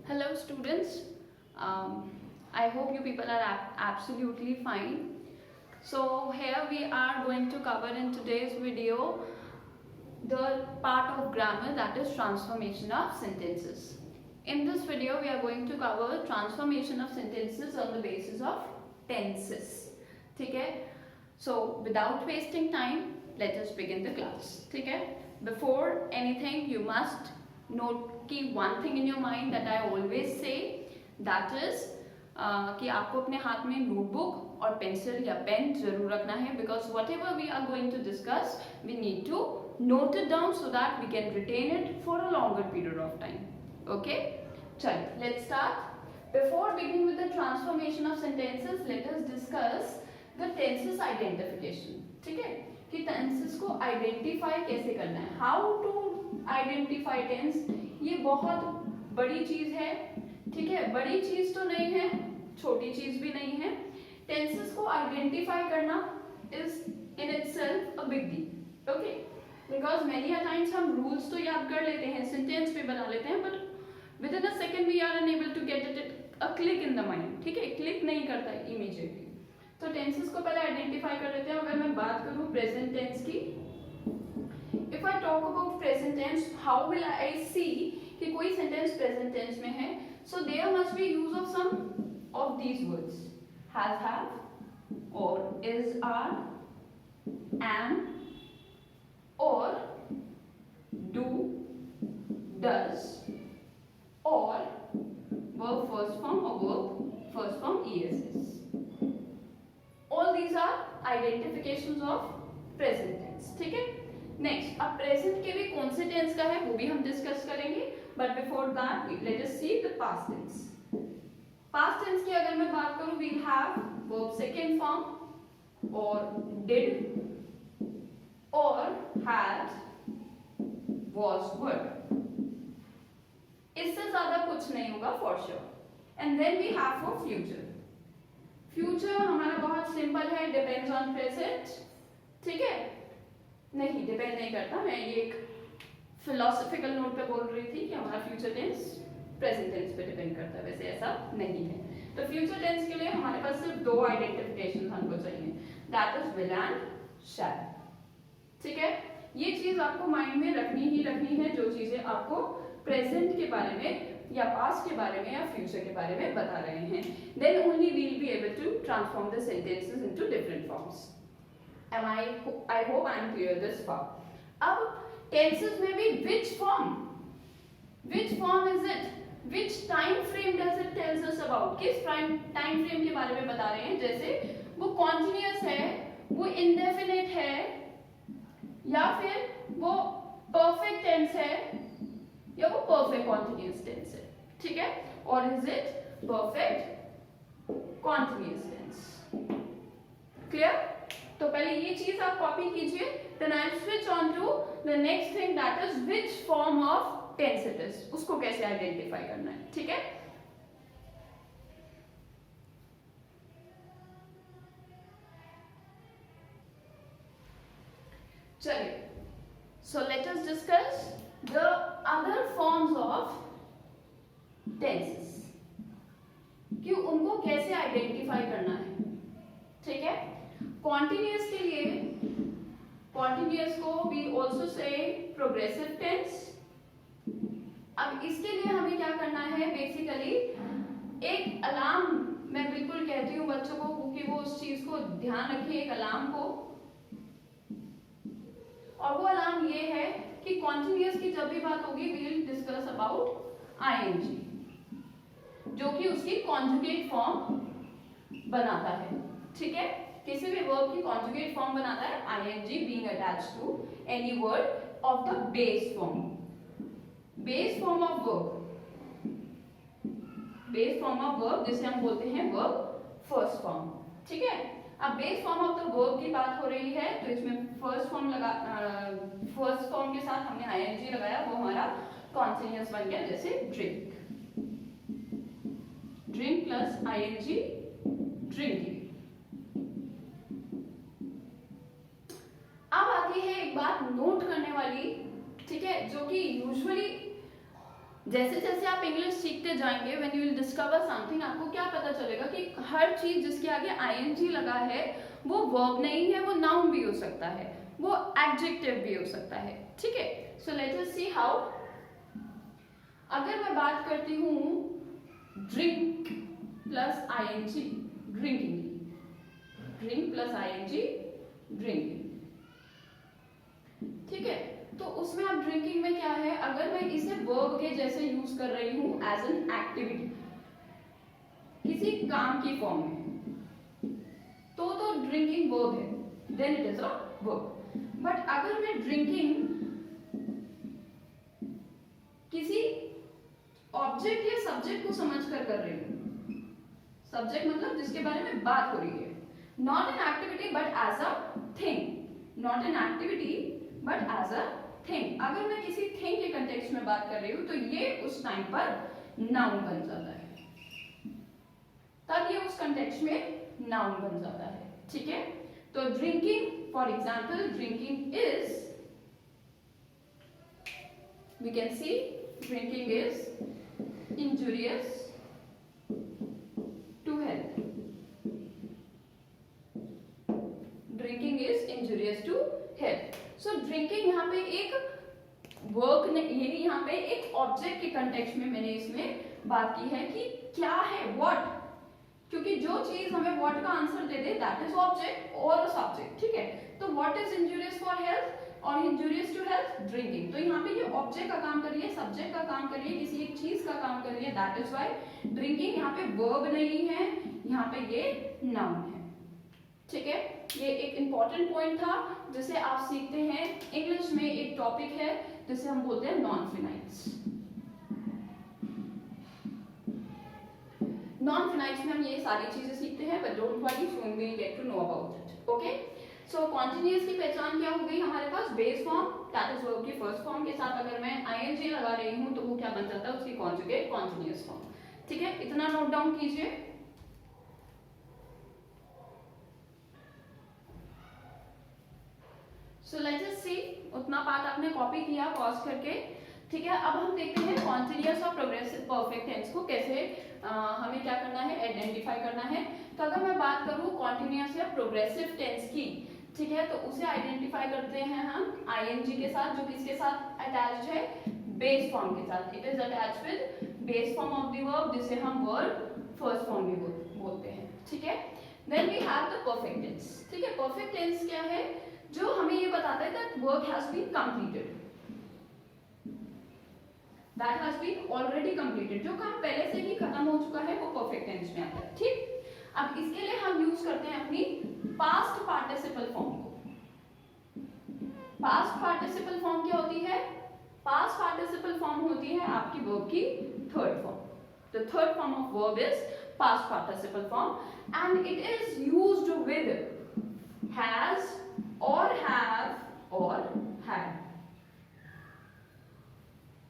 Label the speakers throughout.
Speaker 1: Hello students, I hope you people are absolutely fine. So here we are going to cover in today's video the part of grammar, that is transformation of sentences. In this video we are going to cover transformation of sentences on the basis of tenses. ठीक है? So without wasting time, let us begin the class. ठीक है? Before anything you must note की one thing in your mind that I always say, that is कि आपको अपने हाथ में नोटबुक और पेंसिल या पेन जरूर रखना है, because whatever we are going to discuss we need to note it down so that we can retain it for a longer period of time. Okay, चलिए let's start. Before beginning with the transformation of sentences, let us discuss the tenses identification. ठीक है, कि tenses को identify कैसे करना है, how to identify tense. ये बहुत बड़ी चीज है. ठीक है, बड़ी चीज तो नहीं है, छोटी चीज भी नहीं है. टेंसेस को आइडेंटिफाई करना is in itself a big deal. Okay, because many a times हम रूल्स तो याद कर लेते हैं, सेंटेंस भी बना लेते हैं, but within a second we are unable to get it a click in the mind. ठीक है, क्लिक नहीं करता है इमीडिएटली. तो टेंसेस को पहले आइडेंटिफाई कर लेते हैं. अगर मैं बात करूं प्रेजेंट टेंस की, if I talk about present tense, how will I see कि कोई सेंटेंस प्रेजेंट टेंस में है. So there must be use of some of these words, have और इज आर, एम और डू, डज और verb first form और verb first form ESS. All these are identifications of present tense. ठीक है, next अब present के भी कौन से टेंस का है वो भी हम डिस्कस करेंगे, but before that let us see the past tense. Past tense की अगर मैं बात करूं, we have verb second form और डिड और हैड, वाज, वर. इससे ज्यादा कुछ नहीं होगा for sure. And then we have for future. Future हमारा बहुत सिंपल है, डिपेंड्स ऑन प्रेजेंट. ठीक है, नहीं डिपेंड नहीं करता. मैं ये एक फिलोसॉफिकल नोट पे बोल रही थी कि हमारा फ्यूचर टेंस प्रेजेंट टेंस पे डिपेंड करता है, वैसे ऐसा नहीं है. तो फ्यूचर टेंस के लिए हमारे पास सिर्फ दो आइडेंटिफिकेशन हमको चाहिए, that is will and shall. ठीक है, ये चीज आपको माइंड में रखनी ही रखनी है, जो चीजें आपको प्रेजेंट के बारे में या पास्ट के बारे में या फ्यूचर के बारे में बता रहे हैं. Then only we will be able to transform the sentences into different forms. I hope I am clear this for. अब टेंसेस में भी which form is it, which time frame does it tells us about, किस time frame के बारे में बता रहे हैं. जैसे वो कॉन्टिन्यूअस है, वो इंडेफिनिट है, या फिर वो परफेक्ट टेंस है, या वो परफेक्ट कॉन्टिन्यूअस टेंस है. ठीक है, और is it perfect continuous tense. Clear? तो पहले ये चीज आप कॉपी कीजिए, then I will switch on to the next thing, that is which form of tense it is, उसको कैसे आइडेंटिफाई करना है. ठीक है, चलिए. So let us discuss the other forms of tenses, कि उनको कैसे आइडेंटिफाई करना है. ठीक है, कॉन्टिन्यूअस के लिए, कॉन्टिन्यूअस को we also say progressive tense. अब इसके लिए हमें क्या करना है, बेसिकली एक अलार्म मैं बिल्कुल कहती हूँ बच्चों को कि वो उस चीज को ध्यान रखिए, एक अलार्म को. और वो अलार्म ये है कि कॉन्टिन्यूअस की जब भी बात होगी we will discuss about ING, जो कि उसकी कॉन्जुगेट फॉर्म बनाता है. ठीक है, किसी भी वर्ब की कॉन्जुगेट फॉर्म बनाता है ING being attached to any word of the base form. Base form of verb, base form of verb जिसे हम बोलते हैं वर्ब फर्स्ट फॉर्म. ठीक है, अब base form of the verb की बात हो रही है, तो इसमें फर्स्ट फॉर्म के साथ हमने आईएनजी लगाया, वो हमारा कॉन्टिन्यूअस बन गया. जैसे drink, drink plus ING, drinking. अब आती है एक बात नोट करने वाली. ठीक है, जो कि यूजुअली जैसे जैसे आप इंग्लिश सीखते जाएंगे, when you will discover something, आपको क्या पता चलेगा कि हर चीज जिसके आगे आईएनजी लगा है वो वर्ब नहीं है, वो नाउन भी हो सकता है, वो एडजेक्टिव भी हो सकता है। ठीक है, सो लेट अस सी हाउ। अगर मैं बात करती हूँ drink plus ING, drinking, drink plus ING, drinking. ठीक है, तो उसमें अब ड्रिंकिंग में क्या है, अगर मैं इसे वर्ब के जैसे यूज कर रही हूं एज एन एक्टिविटी, किसी काम की फॉर्म में, तो ड्रिंकिंग वर्ब है, then it is a verb. But अगर मैं ड्रिंकिंग किसी ऑब्जेक्ट या सब्जेक्ट को समझकर कर रही हूं, सब्जेक्ट मतलब जिसके बारे में बात हो रही है, not an activity but as a thing, not an activity but as a thing, अगर मैं किसी थिंग के कंटेक्स्ट में बात कर रही हूं तो ये उस टाइम पर नाउन बन जाता है, तब ये उस कंटेक्स्ट में नाउन बन जाता है। ठीक है, तो drinking, for example, drinking is, we can see drinking is injurious to health, drinking is injurious to health. So drinking यहाँ पे एक वर्क ने, ये यहाँ पे एक ऑब्जेक्ट के कंटेक्स्ट में मैंने इसमें बात की है कि क्या है, व्हाट, क्योंकि जो चीज हमें व्हाट का answer they they that is object और सब्जेक्ट। ठीक है, तो what is injurious for health और इंजूरियस टू हेल्थ, ड्रिंकिंग। तो यहाँ पे ये ऑब्जेक्ट का काम कर रही है, सब्जेक्ट का काम कर रही है, किसी एक चीज का काम कर रही है, दैट इज व्हाई ड्रिंकिंग यहाँ पे वर्ब नहीं है, यहाँ पे ये नाउन है। ठीक है, ये एक इंपॉर्टेंट पॉइंट था जिसे आप सीखते हैं इंग्लिश में। एक टॉपिक है जिसे हम बोलते हैं नॉन फिनाइट्स। नॉन फिनाइट्स में हम ये सारी चीजें सीखते हैं, but don't worry, soon we get to know about it. Okay, so continuous की पहचान क्या हो गई हमारे पास, base form, that is verb की फर्स्ट फॉर्म के साथ अगर मैं आईएनजी लगा रही हूं तो वो क्या बन जाता है, उसकी कॉन्जुगेट कॉन्टिन्यूअस फॉर्म। ठीक है, इतना नोट डाउन कीजिए। सो लेट अस सी, उतना पार्ट आपने कॉपी किया पॉज करके। ठीक है, अब हम देखते हैं कॉन्टिन्यूअस और प्रोग्रेसिव परफेक्ट टेंस को कैसे हमें क्या करना है, आइडेंटिफाई करना है। तो अगर मैं बात करूं कॉन्टिन्यूअस या प्रोग्रेसिव टेंस की, ठीक है, तो उसे आइडेंटिफाई करते हैं हम आईएनजी के साथ, जो किसके साथ अटैच्ड है, बेस फॉर्म के साथ। It is attached with base form of the verb, जिसे हम वर्ब फर्स्ट फॉर्म भी बोलते हैं। ठीक है, then we have the perfect tense. ठीक है, परफेक्ट टेंस क्या है, जो हमें ये बताता है that work has been completed, that has been already completed, जो काम पहले से ही खत्म हो चुका है वो परफेक्ट टेंस में आता है। ठीक, अब इसके लिए हम यूज करते हैं अपनी पास्ट पार्टिसिपल फॉर्म को। पास्ट पार्टिसिपल फॉर्म क्या होती है, पास्ट पार्टिसिपल फॉर्म होती है आपकी वर्ब की third form. The third form of verb is past participle form and it is used with has or have or had,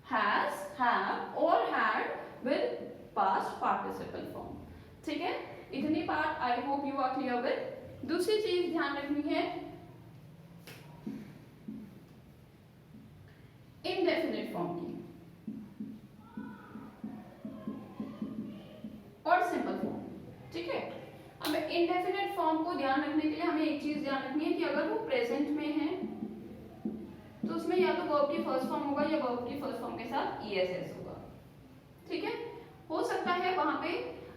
Speaker 1: has, have or had with past participle form। ठीक है, इतनी बात I hope you are clear with. दूसरी चीज ध्यान रखनी है, indefinite form की और सिंपल फॉर्म। ठीक है, अब इनडेफिनिट फॉर्म को ध्यान रखने के लिए हमें एक चीज ध्यान रखनी है कि अगर वो प्रेजेंट में है तो उसमें या तो वर्ब की फर्स्ट फॉर्म होगा या वर्ब की फर्स्ट फॉर्म के साथ ईएसएस होगा। ठीक है, हो सकता है वहां पे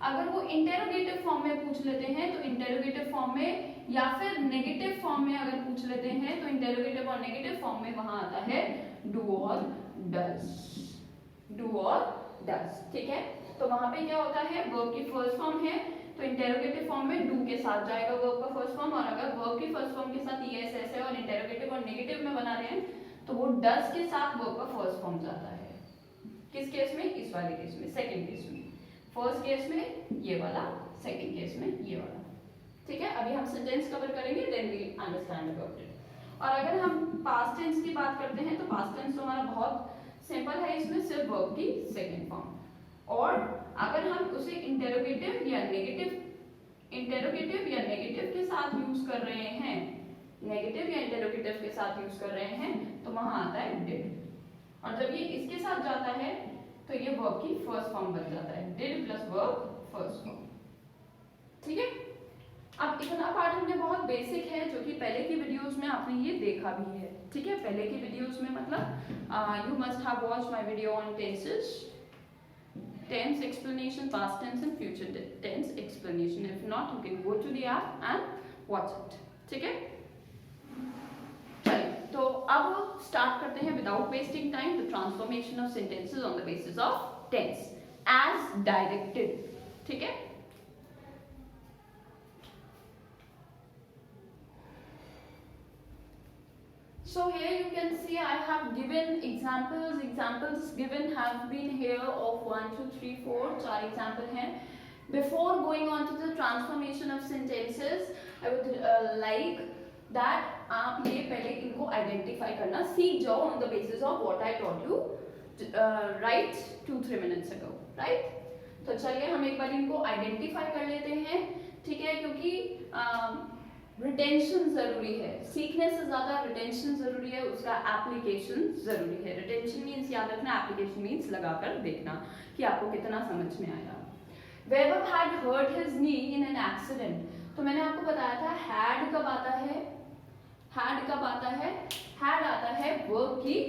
Speaker 1: अगर वो इंटेरोगेटिव फॉर्म में पूछ लेते हैं तो इंटेरोगेटिव फॉर्म में, या फिर नेगेटिव फॉर्म में अगर पूछ लेते हैं तो इंटेरोगेटिव और नेगेटिव फॉर्म में वहां आता है डू और डज, डू और डज। ठीक है, तो वहां पे क्या होता है, वर्ब की फर्स्ट फॉर्म है तो इंटेरोगेटिव फॉर्म में डू के साथ जाएगा वर्ब का फर्स्ट फॉर्म, और अगर वर्ब की फर्स्ट फॉर्म के साथ ईएसएस है और इंटेरोगेटिव और नेगेटिव में बना रहे हैं तो वो डज के साथ वर्ब का फर्स्ट फॉर्म जाता है। किस केस में, इस वाले केस में, सेकंड केस में। फर्स्ट केस में ये वाला, सेकंड केस में ये वाला। ठीक है, अभी हम सेंटेंस कवर करेंगे, then we understand about it. और अगर हम पास्ट टेंस की बात करते हैं तो पास्ट टेंस तो हमारा बहुत सिंपल है, इसमें सिर्फ वर्ब की सेकंड फॉर्म। और अगर हम उसे इंटेरोगेटिव या नेगेटिव के साथ यूज कर रहे हैं, नेगेटिव या इंटेरोगेटिव के साथ यूज कर रहे हैं तो वहां आता है डिड। और जब ये इसके साथ जाता है तो वर्ब की फर्स्ट फॉर्म बन जाता है, did plus verb first form. ठीक है, अब इतना पार्ट हमने बहुत बेसिक है जो कि पहले की वीडियोस में आपने ये देखा भी है। ठीक है, पहले की वीडियोस में मतलब you must have watched my video on tenses, tense explanation, past tense and future tense explanation. If not, you can go to the app and watch it. ठीक है, चलिए तो अब स्टार्ट करते हैं without wasting time the transformation of sentences on the basis of tense as directed. ठीक है, so here you can see I have given examples given have been here of 1 2 3 4 4 example हैं। Before going on to the transformation of sentences, I would like that आप ये पहले इनको identify करना सीख जाओ on the basis of what I taught you right 2-3 minutes ago, right? तो चलिए हम एक बार इनको आइडेंटिफाई कर लेते हैं। ठीक है, क्योंकि रिटेंशन जरूरी है, सीखने से ज्यादा रिटेंशन जरूरी है, उसका एप्लीकेशन जरूरी है। रिटेंशन मीन्स याद रखना, एप्लीकेशन मीन्स लगाकर देखना कि आपको कितना समझ में आया। Weber had hurt his knee in an accident। तो मैंने आपको बताया था had कब आता है, had कब आता है, had आता है वर्ब की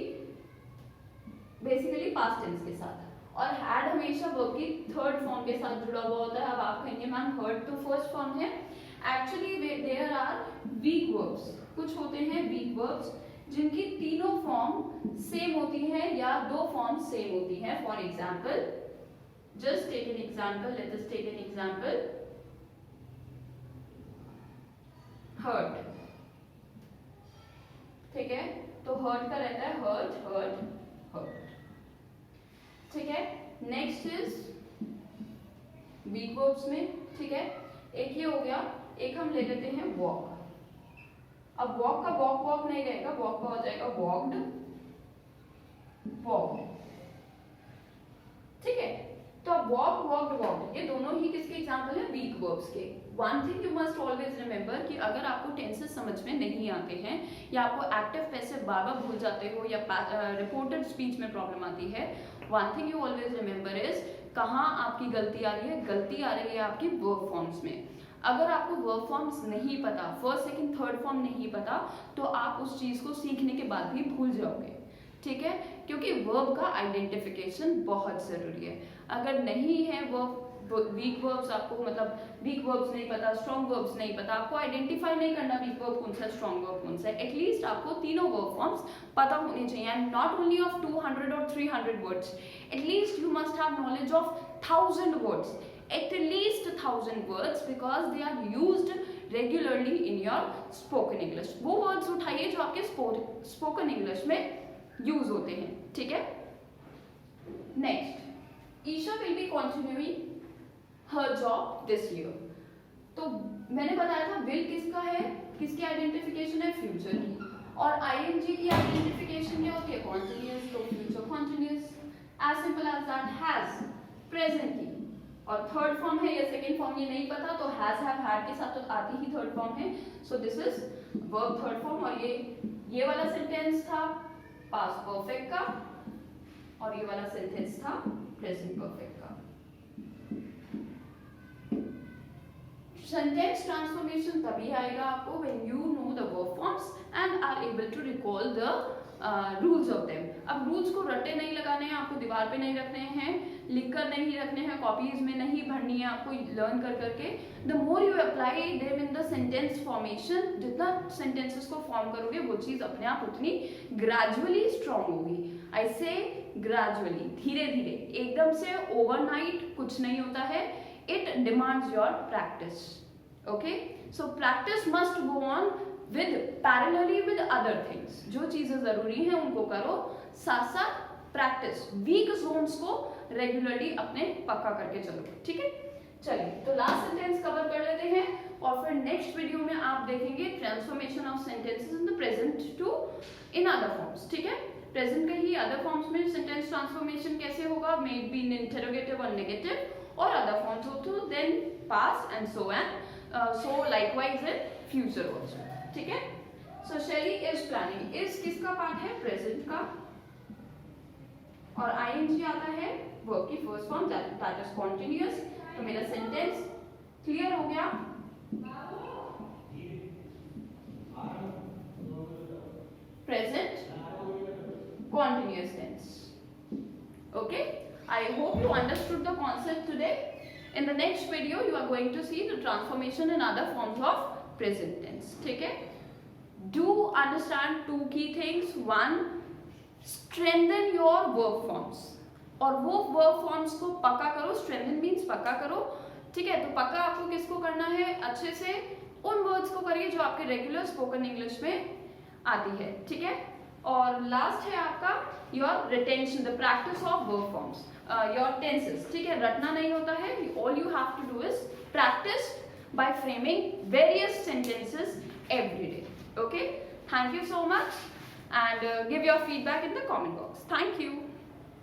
Speaker 1: बेसिकली पास्ट टेंस के साथ, और had हमेशा वर्ब की थर्ड फॉर्म के साथ जुड़ा हुआ होता है। अब आप कहेंगे मैम hurt तो फर्स्ट फॉर्म है, actually there are weak verbs, कुछ होते हैं वीक वर्ब्स जिनकी तीनों फॉर्म सेम होती हैं या दो फॉर्म सेम होती हैं। For example, just take an example, let us take an example, hurt. ठीक है, तो हर्ट का रहता है हर्ट हर्ट हर्ट। ठीक है, नेक्स्ट इज वीक वर्ब्स में। ठीक है, एक ये हो गया, एक हम ले लेते हैं वॉक। अब वॉक का वॉक वॉक नहीं रहेगा, वॉक का हो जाएगा वॉक्ड वॉक। ठीक है, तो अब वॉक वॉक्ड वॉक्ड ये दोनों ही किसके एग्जांपल है, वीक वर्ब्स के। One thing you must always remember कि अगर आपको टेंसेस समझ में नहीं आते हैं या आपको एक्टिव पैसिव बार बार भूल जाते हो या रिपोर्टेड स्पीच में प्रॉब्लम आती है, one thing you always remember is कहाँ आपकी गलती आ रही है, गलती आ रही है आपकी वर्ब फॉर्म्स में। अगर आपको वर्ब फॉर्म्स नहीं पता, फर्स्ट सेकंड थर्ड फॉर्म नहीं पता, तो आप उस चीज को सीखने के बाद भी भूल जाओगे। ठीक है, क्योंकि वर्ब का आइडेंटिफिकेशन बहुत जरूरी है। अगर नहीं है वर्ब, वीक वर्ब्स आपको मतलब वीक वर्ब्स नहीं पता, स्ट्रॉन्ग वर्ब्स नहीं पता, आपको आइडेंटिफाई नहीं करना वीक वर्ब कौन सा स्ट्रॉन्ग वर्ब कौन सा है, एटलीस्ट आपको तीनों वर्ब फॉर्म्स पता होने चाहिए। एंड नॉट ओनली ऑफ 200 और 300 words, at least you must have knowledge of 1000 words, at least 1000 words, because they are used regularly in your spoken English। वो words उठाइए जो आपके spoken English में यूज होते हैं। ठीक है, next, Isha will be continuing her job this year. तो मैंने बताया था विल किसका है, किसकी आइडेंटिफिकेशन है, फ्यूचर की, और आईएनजी की आइडेंटिफिकेशन क्या होती है, कॉन्टिन्यूअस, तो future continuous, as simple as that. Has present की, और थर्ड फॉर्म है या सेकेंड फॉर्म ये नहीं पता, तो हैज हैव हैड के साथ तो आती ही थर्ड फॉर्म है, so this is verb third form. और ये वाला सेंटेंस था पास्ट परफेक्ट का, और ये वाला सेंटेंस था प्रेजेंट परफेक्ट का। सेंटेंस ट्रांसफॉर्मेशन तभी आएगा आपको when you know the verb forms and are able to recall the rules of them. अब रूल्स को रट्टे नहीं लगाने हैं, आपको दीवार पे नहीं रखने हैं, लिखकर नहीं रखने हैं, कॉपीज में नहीं भरनी है, आपको लर्न कर करके the more you apply them in the sentence formation, जितना सेंटेंसेस को फॉर्म करोगे वो चीज अपने आप उतनी ग्रेजुअली स्ट्रॉन्ग होगी। आई से ग्रेजुअली, धीरे धीरे, एकदम से ओवरनाइट कुछ नहीं होता है, it demands your practice. Okay, so practice must go on with parallelly with other things. जो चीजें जरूरी हैं उनको करो, साथ साथ प्रैक्टिस, वीक जोन्स को रेगुलरली अपने पक्का करके चलो। ठीक है, चलिए तो लास्ट सेंटेंस कवर कर लेते हैं और फिर नेक्स्ट वीडियो में आप देखेंगे transformation of sentences in the present to in other forms. ठीक है, प्रेजेंट के ही अदर फॉर्म्स में सेंटेंस ट्रांसफॉर्मेशन कैसे होगा, मे बी इन इंटरोगेटिव और नेगेटिव, और other forms also, then past and so likewise in future also. ठीक है, so Shaily is planning, is किसका पार्ट है, प्रेजेंट का, और आईएनजी आता है वर्ब की first form that is continuous. तो मेरा सेंटेंस क्लियर हो गया। Present continuous tense. Okay, I hope you understood the concept today. In the next video you are going to see the transformation in other forms of present tense. ठीक है, do understand two key things. One, strengthen your verb forms, और वो verb forms को पक्का करो. strengthen means पक्का करो, ठीक है। तो पक्का आपको किसको करना है, अच्छे से उन वर्ड्स को करिए जो आपके रेगुलर स्पोकन इंग्लिश में आती है, ठीक है। और लास्ट है आपका your retention, the practice of verb forms, your tenses, ठीक है। रटना नहीं होता है, all you have to do is practice by framing various sentences every day. Okay, thank you so much and give your feedback in the comment box. Thank you.